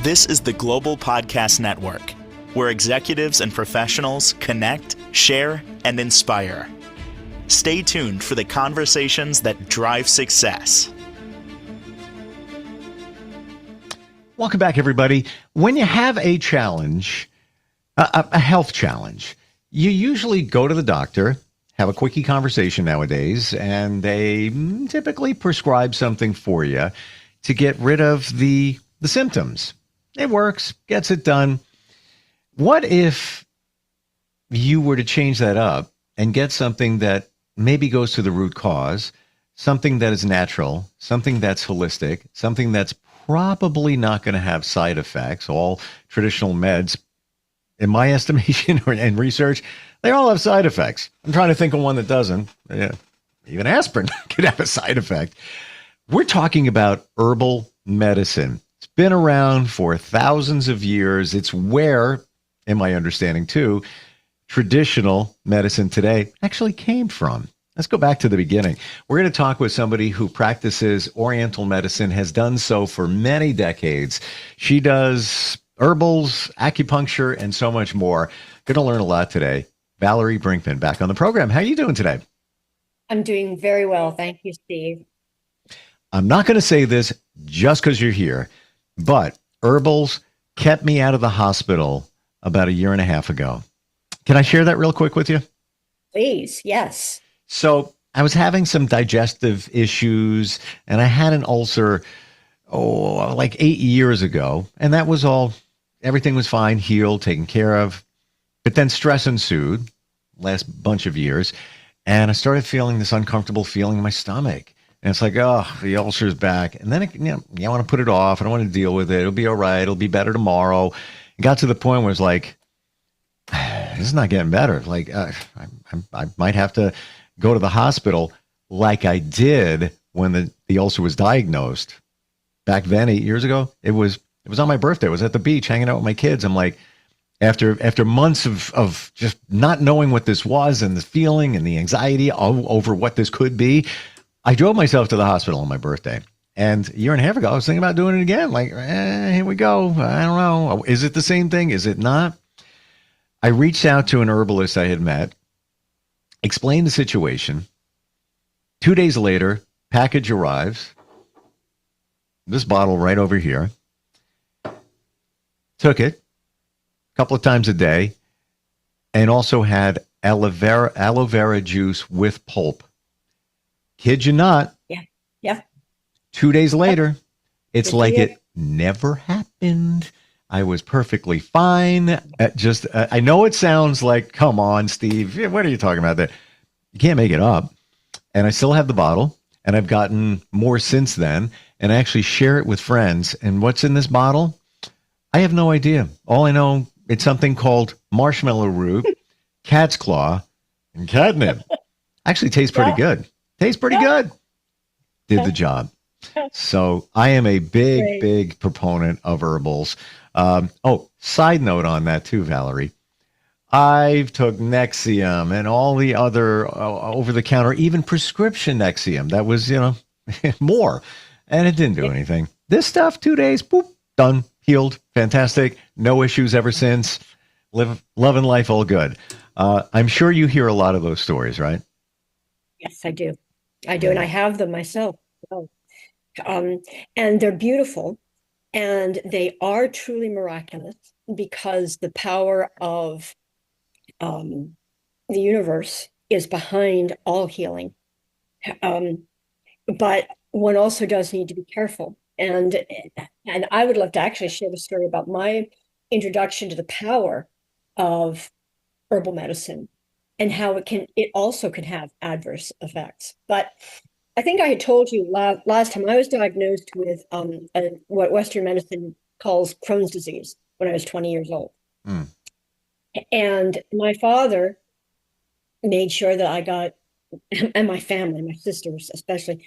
This is the Global Podcast Network, where executives and professionals connect, share, and inspire. Stay tuned for the conversations that drive success. Welcome back, everybody. When you have a challenge, a health challenge, you usually go to the doctor, have a quickie conversation nowadays, and they typically prescribe something for you to get rid of the symptoms. It works, gets it done. What if you were to change that up and get something that maybe goes to the root cause, something that is natural, something that's holistic, something that's probably not going to have side effects? All traditional meds, in my estimation and research, they all have side effects. I'm trying to think of one that doesn't. Yeah, even aspirin could have a side effect. We're talking about herbal medicine. It's been around for thousands of years. It's where, in my understanding too, traditional medicine today actually came from. Let's go back to the beginning. We're going to talk with somebody who practices Oriental medicine, has done so for many decades. She does herbals, acupuncture, and so much more. Going to learn a lot today. Valerie Brinkman back on the program. How are you doing today? I'm doing very well. Thank you, Steve. I'm not going to say this just because you're here, but herbals kept me out of the hospital about a year and a half ago. Can I share that real quick with you? Please, yes. So I was having some digestive issues, and I had an ulcer, like 8 years ago. And that was all, everything was fine, healed, taken care of. But then stress ensued last bunch of years. And I started feeling this uncomfortable feeling in my stomach. And it's like, oh, the ulcer's back. And then, I want to put it off. I don't want to deal with it. It'll be all right. It'll be better tomorrow. It got to the point where it's like, this is not getting better. Like, I might have to go to the hospital like I did when the ulcer was diagnosed. Back then, 8 years ago, it was on my birthday. I was at the beach hanging out with my kids. I'm like, after months of just not knowing what this was and the feeling and the anxiety over what this could be, I drove myself to the hospital on my birthday. And a year and a half ago, I was thinking about doing it again. Like, here we go. I don't know. Is it the same thing? Is it not? I reached out to an herbalist I had met, explained the situation. 2 days later, package arrives. This bottle right over here. Took it a couple of times a day and also had aloe vera juice with pulp. Kid you not. Yeah. 2 days later, it's like it never happened. I was perfectly fine. I know it sounds like, come on, Steve, what are you talking about there? You can't make it up. And I still have the bottle, and I've gotten more since then, and I actually share it with friends. And what's in this bottle? I have no idea. All I know, it's something called marshmallow root, cat's claw, and catnip. Actually tastes pretty good. Tastes pretty good. Did the job. So I am a big proponent of herbals. Side note on that too, Valerie. I've took Nexium and all the other over-the-counter, even prescription Nexium. That was, more. And it didn't do anything. This stuff, 2 days, boop, done, healed, fantastic. No issues ever since. Loving life, all good. I'm sure you hear a lot of those stories, right? Yes, I do. And I have them myself. And they're beautiful, and they are truly miraculous because the power of the universe is behind all healing. But one also does need to be careful. And I would love to actually share the story about my introduction to the power of herbal medicine and how it also can have adverse effects. But I think I had told you last time I was diagnosed with what Western medicine calls Crohn's disease when I was 20 years old. Mm. And my father made sure that I got, and my family, my sisters especially,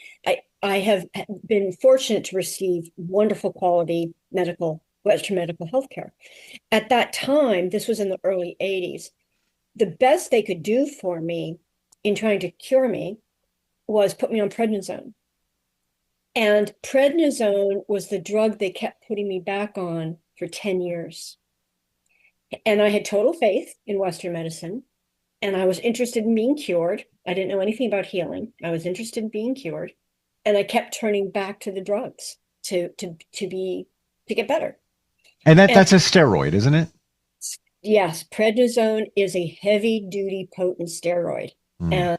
I have been fortunate to receive wonderful quality Western medical healthcare. At that time, this was in the early 80s, the best they could do for me in trying to cure me was put me on prednisone. And prednisone was the drug they kept putting me back on for 10 years. And I had total faith in Western medicine, and I was interested in being cured. I didn't know anything about healing. I was interested in being cured, and I kept turning back to the drugs to get better. And And that's a steroid, isn't it? yes, prednisone is a heavy duty potent steroid. Mm. And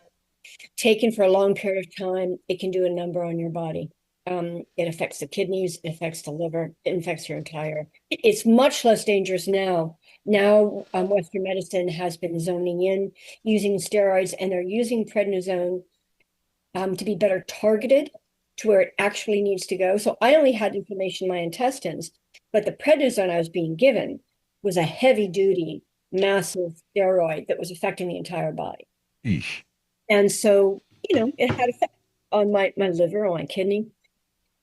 taken for a long period of time, it can do a number on your body. It affects the kidneys, it affects the liver, it affects your entire. It's much less dangerous now. Now, Western medicine has been zoning in using steroids, and they're using prednisone to be better targeted to where it actually needs to go. So I only had inflammation in my intestines, but the prednisone I was being given was a heavy duty, massive steroid that was affecting the entire body. Eesh. And so, it had effect on my liver, on my kidney.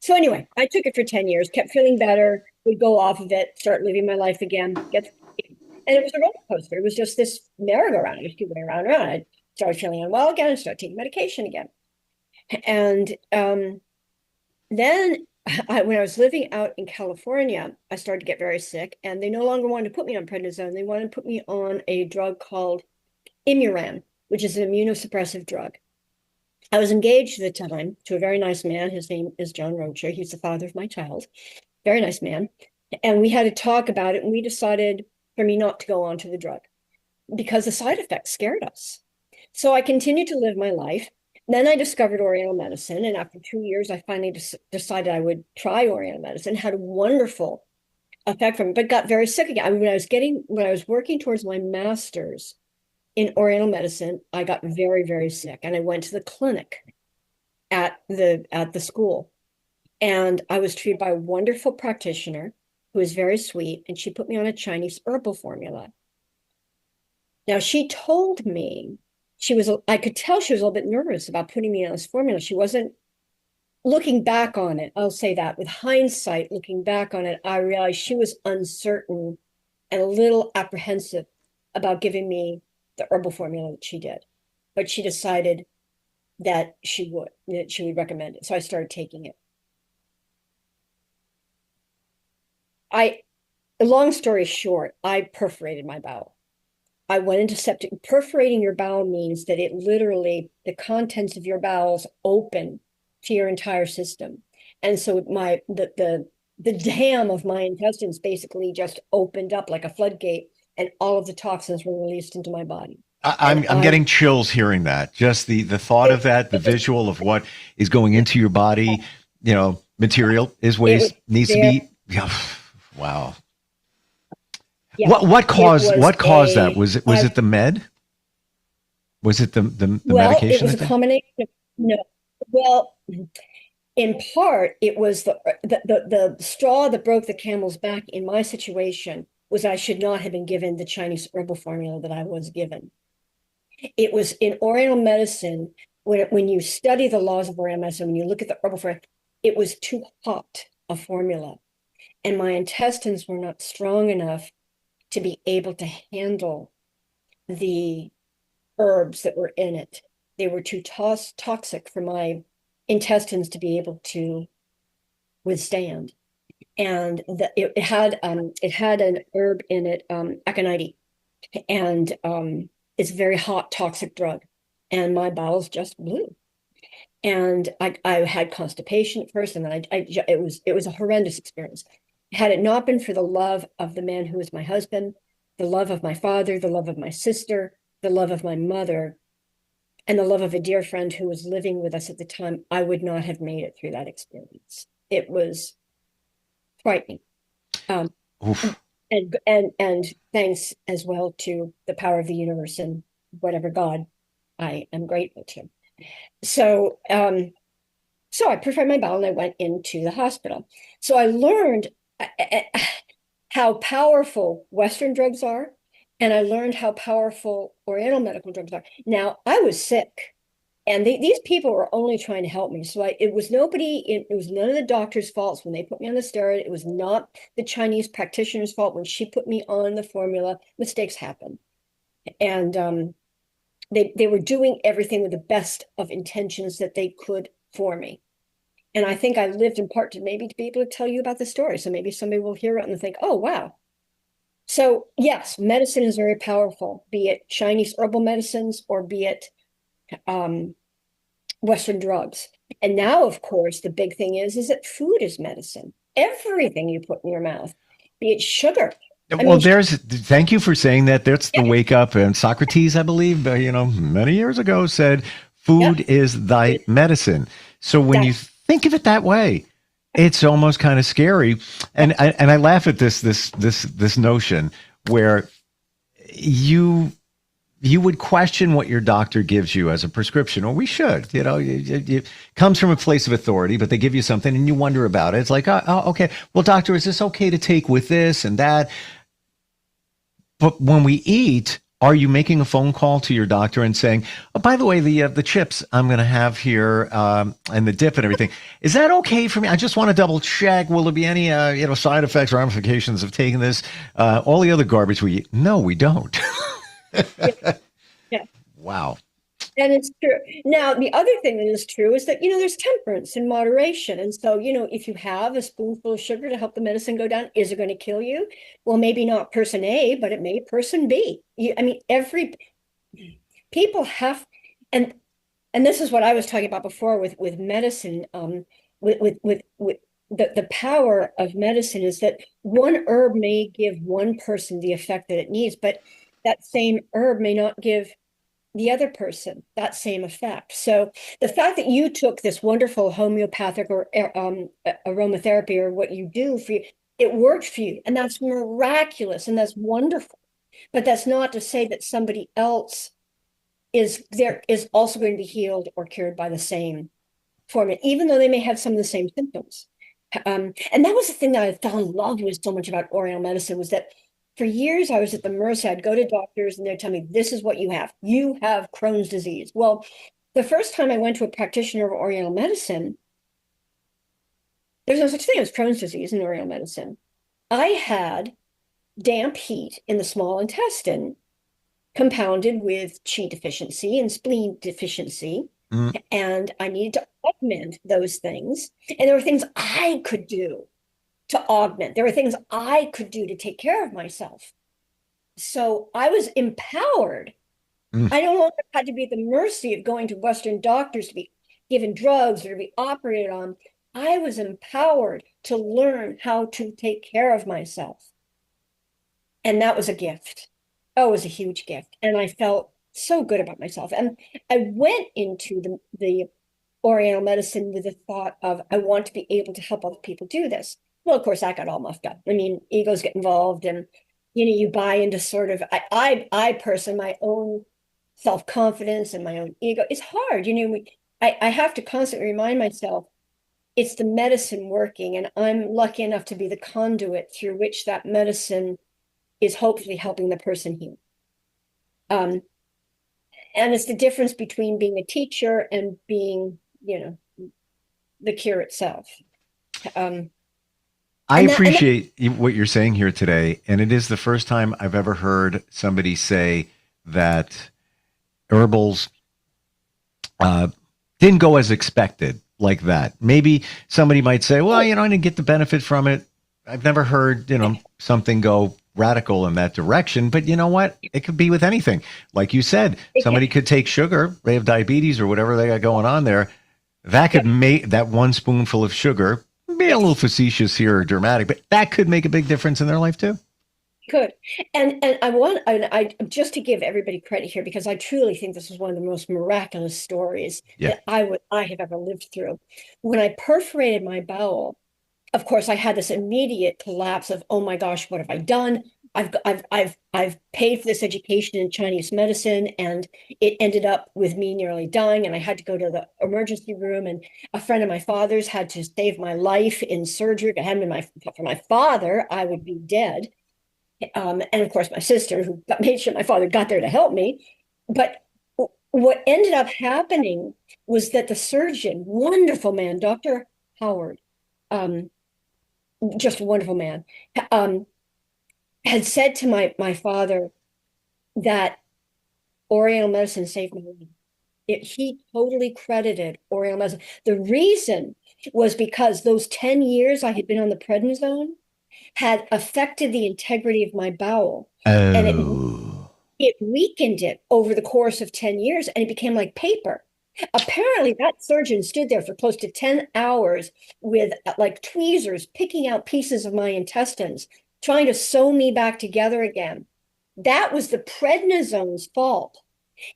So anyway, I took it for 10 years, kept feeling better, would go off of it, start living my life again, and it was a roller coaster. It was just this merry-go-round. I just keep going around and around. I started feeling unwell again, I started taking medication again. And then when I was living out in California, I started to get very sick, and they no longer wanted to put me on prednisone. They wanted to put me on a drug called Imuran, which is an immunosuppressive drug. I was engaged at the time to a very nice man. His name is John Rocher. He's the father of my child. Very nice man. And we had to talk about it, and we decided for me not to go on to the drug because the side effects scared us. So I continued to live my life. Then I discovered Oriental medicine, and after 2 years, I finally decided I would try Oriental medicine. Had a wonderful effect from it, but got very sick again. I mean, when I was working towards my master's in Oriental medicine, I got very, very sick, and I went to the clinic at the school, and I was treated by a wonderful practitioner who was very sweet, and she put me on a Chinese herbal formula. Now, she told me I could tell she was a little bit nervous about putting me on this formula. She wasn't, looking back on it, I'll say that with hindsight, looking back on it, I realized she was uncertain and a little apprehensive about giving me the herbal formula that she did. But she decided that she would recommend it. So I started taking it. Long story short, I perforated my bowel. I went into septic. Perforating your bowel means that it literally, the contents of your bowels open to your entire system. And so the dam of my intestines basically just opened up like a floodgate, and all of the toxins were released into my body. I'm getting chills hearing that. Just the thought of that, the visual of what is going into your body, material is waste, needs to be. Wow. Yeah, what caused that? Was it the med? Was it the medication? It was a combination. No. Well, in part, it was the straw that broke the camel's back in my situation was I should not have been given the Chinese herbal formula that I was given. It was in Oriental medicine, when you study the laws of Oriental medicine, when you look at the herbal formula, it was too hot a formula. And my intestines were not strong enough to be able to handle the herbs that were in it. They were too toxic for my intestines to be able to withstand. And it had an herb in it, aconite, and it's a very hot, toxic drug. And my bowels just blew. And I had constipation at first, and then it was a horrendous experience. Had it not been for the love of the man who was my husband, the love of my father, the love of my sister, the love of my mother, and the love of a dear friend who was living with us at the time, I would not have made it through that experience. It was frightening. And thanks as well to the power of the universe and whatever God I am grateful to. So I perforated my bowel and I went into the hospital. So I learned how powerful Western drugs are, and I learned how powerful Oriental medical drugs are. Now, I was sick, and these people were only trying to help me. So it was none of the doctor's faults when they put me on the steroid. It was not the Chinese practitioner's fault when she put me on the formula. Mistakes happen. And they were doing everything with the best of intentions that they could for me. And I think I lived in part to maybe to be able to tell you about the story. So maybe somebody will hear it and think, oh, wow. So yes, medicine is very powerful, be it Chinese herbal medicines or be it um, Western drugs. And now, of course, the big thing is that food is medicine. Everything you put in your mouth, be it sugar. I Well, mean, thank you for saying that. That's the yeah, wake up. And Socrates, I believe, many years ago said, yeah, food is thy medicine. So when that, you think of it that way, it's almost kind of scary. And I laugh at this notion where you you would question what your doctor gives you as a prescription, or we should. It comes from a place of authority, but they give you something and you wonder about it. It's like, okay, well, doctor, is this okay to take with this and that? But when we eat, are you making a phone call to your doctor and saying, oh, by the way, the chips I'm going to have here and the dip and everything, is that okay for me? I just want to double check. Will there be any side effects, ramifications of taking this? All the other garbage we eat? No, we don't. yeah, yeah. Wow. And it's true. Now, the other thing that is true is that, there's temperance and moderation. And so, if you have a spoonful of sugar to help the medicine go down, is it going to kill you? Well, maybe not person A, but it may person B. I mean, every people have, and this is what I was talking about before with medicine, with the power of medicine is that one herb may give one person the effect that it needs, but that same herb may not give the other person that same effect. So the fact that you took this wonderful homeopathic or aromatherapy or what you do for you, it worked for you, and that's miraculous and that's wonderful. But that's not to say that somebody else is also going to be healed or cured by the same formula, even though they may have some of the same symptoms. And that was the thing that I fell in love with so much about Oriental medicine was that for years I was at the mercy. I'd go to doctors and they'd tell me, this is what you have. You have Crohn's disease. Well, the first time I went to a practitioner of Oriental medicine, there's no such thing as Crohn's disease in Oriental medicine. I had damp heat in the small intestine compounded with qi deficiency and spleen deficiency. Mm. And I needed to augment those things. And there were things I could do to augment. There were things I could do to take care of myself. So I was empowered. Mm. I no longer had to be at the mercy of going to Western doctors to be given drugs or to be operated on. I was empowered to learn how to take care of myself. And that was a gift. Oh, it was a huge gift. And I felt so good about myself. And I went into the Oriental medicine with the thought of, I want to be able to help other people do this. Well, of course, that got all muffed up. I mean, egos get involved and, you buy into sort of, I personally, my own self-confidence and my own ego. It's hard. I have to constantly remind myself, it's the medicine working, and I'm lucky enough to be the conduit through which that medicine is hopefully helping the person heal. And it's the difference between being a teacher and being, the cure itself. I appreciate what you're saying here today. And it is the first time I've ever heard somebody say that herbals didn't go as expected like that. Maybe somebody might say, well, I didn't get the benefit from it. I've never heard, something go radical in that direction. But you know what? It could be with anything. Like you said, somebody could take sugar, they have diabetes or whatever they got going on there. That could make that one spoonful of sugar, be a little facetious here or dramatic, but that could make a big difference in their life too. Good. And I just to give everybody credit here, because I truly think this is one of the most miraculous stories that I have ever lived through. When I perforated my bowel, of course, I had this immediate collapse of, oh my gosh, what have I done? I've paid for this education in Chinese medicine, and it ended up with me nearly dying. And I had to go to the emergency room, and a friend of my father's had to save my life in surgery. If it hadn't been for my father, I would be dead. And of course, my sister, who made sure my father got there to help me. But what ended up happening was that the surgeon, wonderful man, Dr. Howard, just a wonderful man, had said to my father that Oriental medicine saved my life. He totally credited Oriental medicine. The reason was because those 10 years I had been on the prednisone had affected the integrity of my bowel. And Oh. it weakened it over the course of 10 years, and it became like paper. Apparently, that surgeon stood there for close to 10 hours with like tweezers, picking out pieces of my intestines, trying to sew me back together again. That was the prednisone's fault.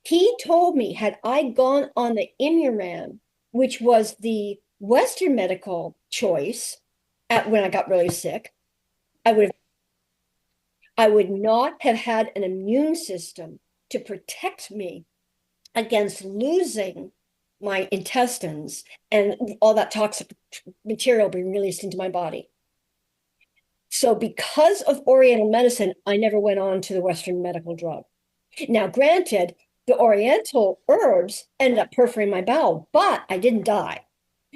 He told me, had I gone on the Imuran, which was the Western medical choice when I got really sick, I would not have had an immune system to protect me against losing my intestines and all that toxic material being released into my body. So because of Oriental medicine, I never went on to the Western medical drug. Now, granted, the Oriental herbs ended up perforating my bowel, but I didn't die.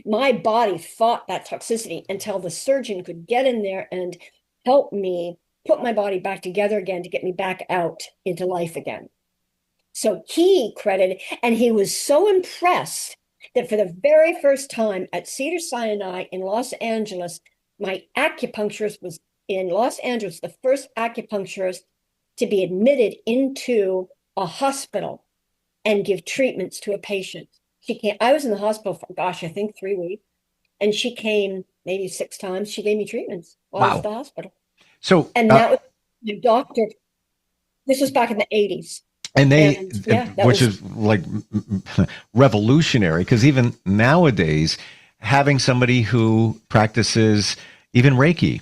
My body fought that toxicity until the surgeon could get in there and help me put my body back together again to get me back out into life again. So he credited, and he was so impressed that for the very first time at Cedars-Sinai in Los Angeles, my acupuncturist was in Los Angeles, the first acupuncturist to be admitted into a hospital and give treatments to a patient. I was in the hospital for, gosh, I think 3 weeks, and she came maybe 6 times. She gave me treatments while I was at the hospital. So, and that was the doctor. This was back in the 80s. And which was is like revolutionary, because even nowadays, having somebody who practices even Reiki,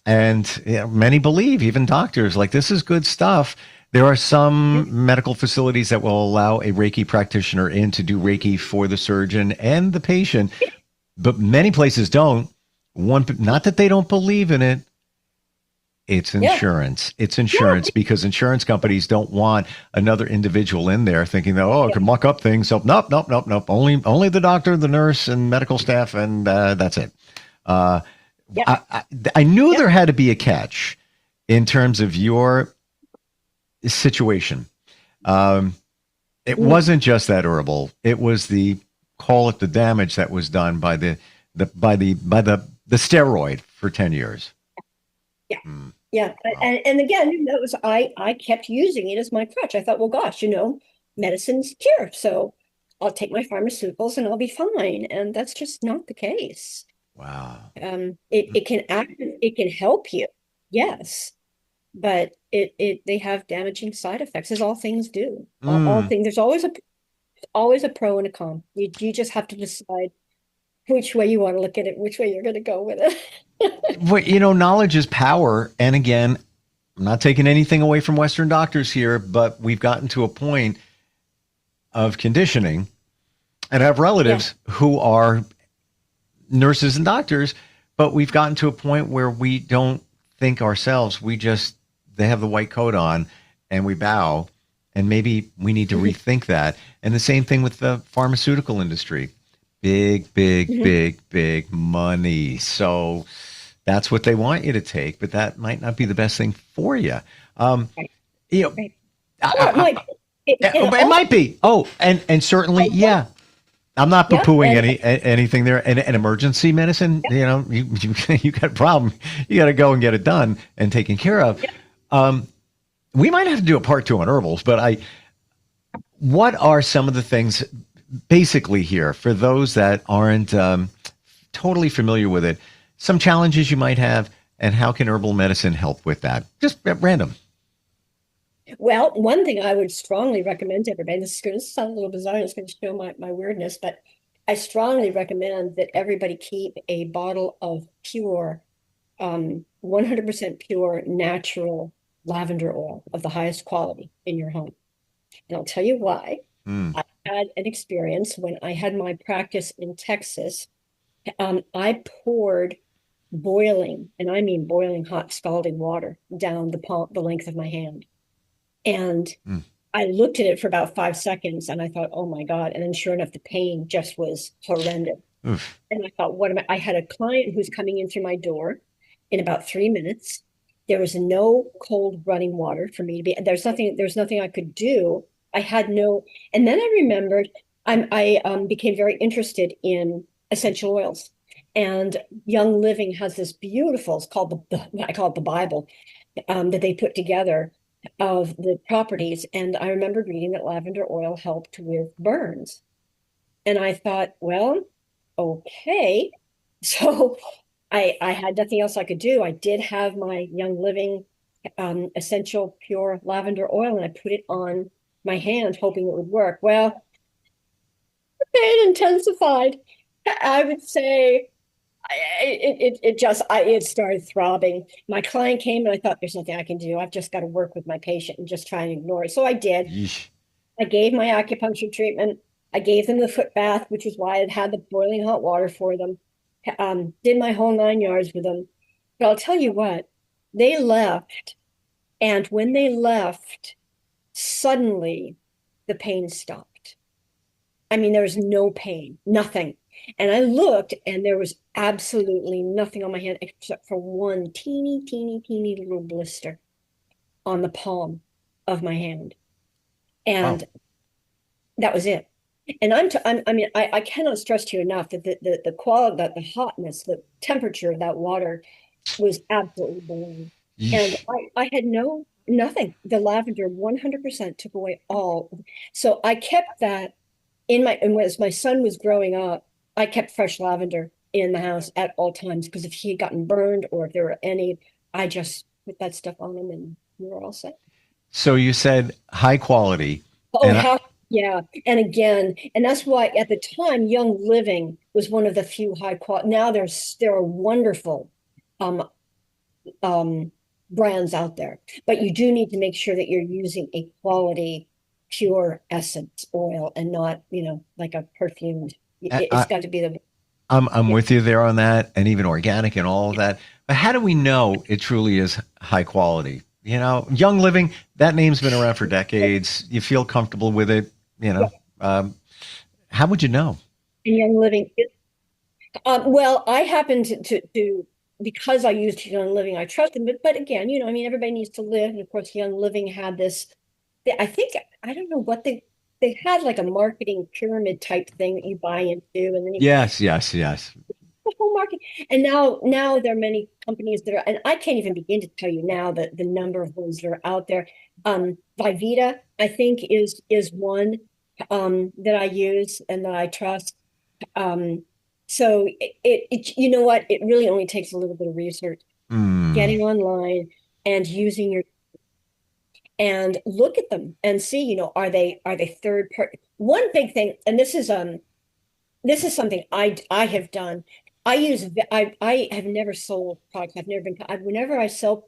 and many believe, even doctors, like this is good stuff. There are some medical facilities that will allow a Reiki practitioner in to do Reiki for the surgeon and the patient, but many places don't. Not that they don't believe in it. It's insurance. It's insurance because insurance companies don't want another individual in there thinking that, it could muck up things. So nope. Only the doctor, the nurse, and medical staff, and that's it. I knew there had to be a catch in terms of your situation. It wasn't just that herbal. It was the damage that was done by the steroid for 10 years. Yeah. Yeah. And again, that was, I kept using it as my crutch. I thought, well, gosh, medicine's cure. So I'll take my pharmaceuticals and I'll be fine. And that's just not the case. Wow. It can help you. Yes. But they have damaging side effects, as all things do. All things, there's always a pro and a con. You just have to decide which way you want to look at it, which way you're going to go with it. Well, knowledge is power. And again, I'm not taking anything away from Western doctors here, but we've gotten to a point of conditioning, and I have relatives who are nurses and doctors, but we've gotten to a point where we don't think ourselves. They have the white coat on and we bow, and maybe we need to rethink that. And the same thing with the pharmaceutical industry. Big money. So that's what they want you to take, but that might not be the best thing for you. It might be. Oh, and certainly, I'm not poo-pooing anything there. And emergency medicine, you got a problem, you got to go and get it done and taken care of. We might have to do a part 2 on herbals, but what are some of the things basically here for those that aren't totally familiar with it, some challenges you might have, and how can herbal medicine help with that? Just at random. Well, one thing I would strongly recommend to everybody, this is going to sound a little bizarre, it's going to show my weirdness, but I strongly recommend that everybody keep a bottle of pure, 100% pure, natural lavender oil of the highest quality in your home. And I'll tell you why. I had an experience when I had my practice in Texas. I poured boiling, and I mean boiling hot scalding water down the length of my hand. And I looked at it for about 5 seconds and I thought, oh my God. And then sure enough, the pain just was horrendous. Oof. And I thought, I had a client who's coming in through my door in about 3 minutes. There was no cold running water for me to be, there's nothing I could do. I had no, and then I remembered I became very interested in essential oils. And Young Living has this beautiful, it's called I call it the Bible, that they put together of the properties. And I remember reading that lavender oil helped with burns. And I thought, well, okay. So I had nothing else I could do. I did have my Young Living essential pure lavender oil, and I put it on my hand, hoping it would work. Well, the pain intensified. I would say it started throbbing. My client came and I thought, there's nothing I can do. I've just got to work with my patient and just try and ignore it. So I did. Yeesh. I gave my acupuncture treatment. I gave them the foot bath, which is why I had the boiling hot water for them. Did my whole 9 yards with them. But I'll tell you what, they left. And when they left, suddenly the pain stopped. I mean, there was no pain, nothing. And I looked and there was absolutely nothing on my hand except for one teeny, teeny, teeny little blister on the palm of my hand. And Wow. that was it. And I cannot stress to you enough that the quality, that the hotness, the temperature of that water was absolutely boiling. And Yeesh. I had nothing. The lavender 100% took away all. So I kept that and as my son was growing up, I kept fresh lavender in the house at all times, because if he had gotten burned or if there were any, I just put that stuff on him and we were all set. So you said high quality. Oh, And how, yeah. And again, and that's why at the time, Young Living was one of the few high quality. Now there are wonderful um, brands out there, but you do need to make sure that you're using a quality, pure essence oil and not, like a perfumed. It's got to be the. I'm Yeah. with you there on that, and even organic and all of that. But how do we know it truly is high quality? Young Living, that name's been around for decades. You feel comfortable with it, how would you know? And Young Living is. Well, I happen to because I used Young Living, I trust them. But again, I mean, everybody needs to live, and of course, Young Living had this. I think I don't know what they had, like a marketing pyramid type thing that you buy into, and then Yes, yes, yes. the whole market. And now there are many companies that are, and I can't even begin to tell you now the number of ones that are out there. Vivita, I think, is one that I use and that I trust. So you know what? It really only takes a little bit of research, Mm. getting online and using your and look at them and see, are they third party? One big thing, and this is something I have done. I have never sold products. I've never been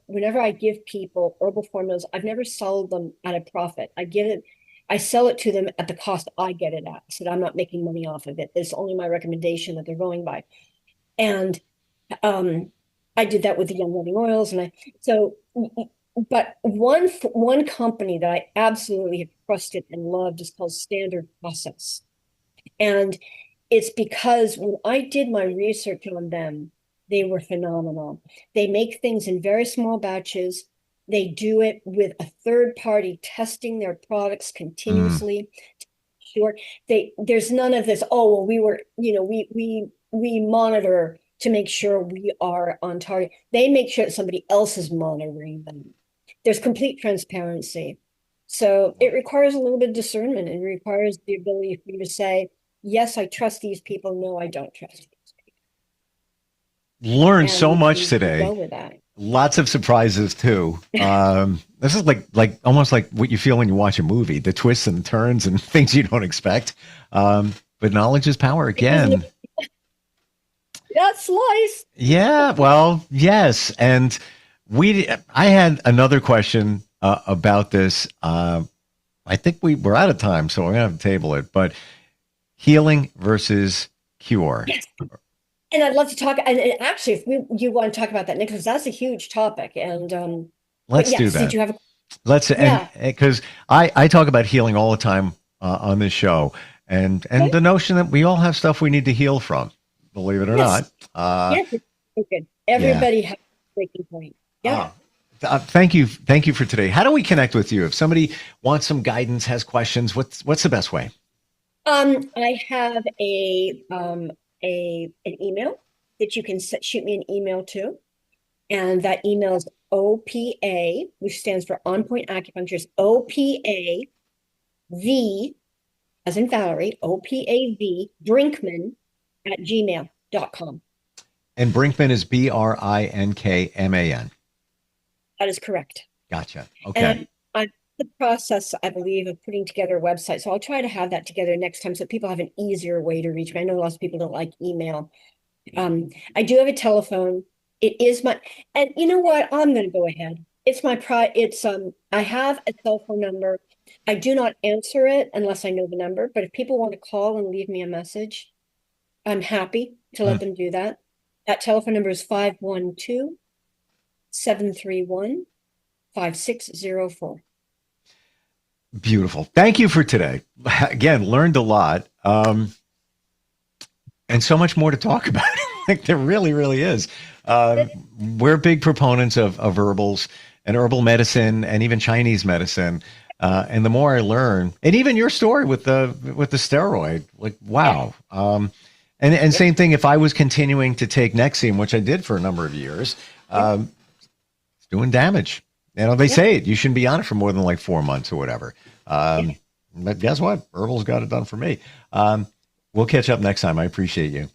whenever I give people herbal formulas, I've never sold them at a profit. I sell it to them at the cost I get it at, so that I'm not making money off of it. It's only my recommendation that they're going by. And I did that with the Young Living oils, but one company that I absolutely have trusted and loved is called Standard Process. And it's because when I did my research on them, they were phenomenal. They make things in very small batches. They do it with a third party testing their products Mm. continuously. Sure, there's none of this. Oh, well, we monitor to make sure we are on target. They make sure that somebody else is monitoring them. There's complete transparency. So it requires a little bit of discernment, and requires the ability for you to say, yes, I trust these people. No, I don't trust these people. Learned And so much you go today. with that. Lots of surprises too. This is like almost like what you feel when you watch a movie, the twists and turns and things you don't expect. But knowledge is power again. That slice. Yeah, well, yes. And I had another question about this. I think we're out of time, so we're going to have to table it. But healing versus cure. Yes. And I'd love to talk. And actually, if you want to talk about that, Nicholas, that's a huge topic. And but Let's do yes, did that. you have a And yeah? because I talk about healing all the time on this show, and Okay. the notion that we all have stuff we need to heal from, believe it or Yes. not. Yes. It's so good. Yeah. Everybody has a breaking point. Yeah. Thank you for today. How do we connect with you if somebody wants some guidance, has questions? What's the best way? I have an email that you can shoot me an email to. And that email is OPA, which stands for On Point Acupuncture, is OPAV, as in Valerie, OPAV, Brinkman at gmail.com. And Brinkman is Brinkman. That is correct. Gotcha. Okay. And I'm in the process, I believe, of putting together a website. So I'll try to have that together next time so people have an easier way to reach me. I know lots of people don't like email. I do have a telephone. It is my, and you know what? I'm going to go ahead. It's my I have a cell phone number. I do not answer it unless I know the number. But if people want to call and leave me a message, I'm happy to let them do that. That telephone number is 512-731-5604. Beautiful. Thank you for today. Again, learned a lot. And so much more to talk about. Like there really, really is. We're big proponents of herbals and herbal medicine and even Chinese medicine. And the more I learn, and even your story with the steroid, like, wow. And same thing, if I was continuing to take Nexium, which I did for a number of years, it's doing damage. You know, they say it, you shouldn't be on it for more than like 4 months or whatever. But guess what? Herbals got it done for me. We'll catch up next time. I appreciate you.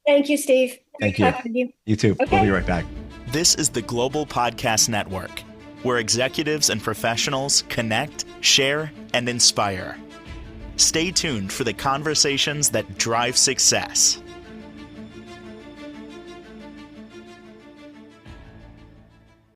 Thank you, Steve. Thank you. You too. Okay. We'll be right back. This is the Global Podcast Network, where executives and professionals connect, share, and inspire. Stay tuned for the conversations that drive success.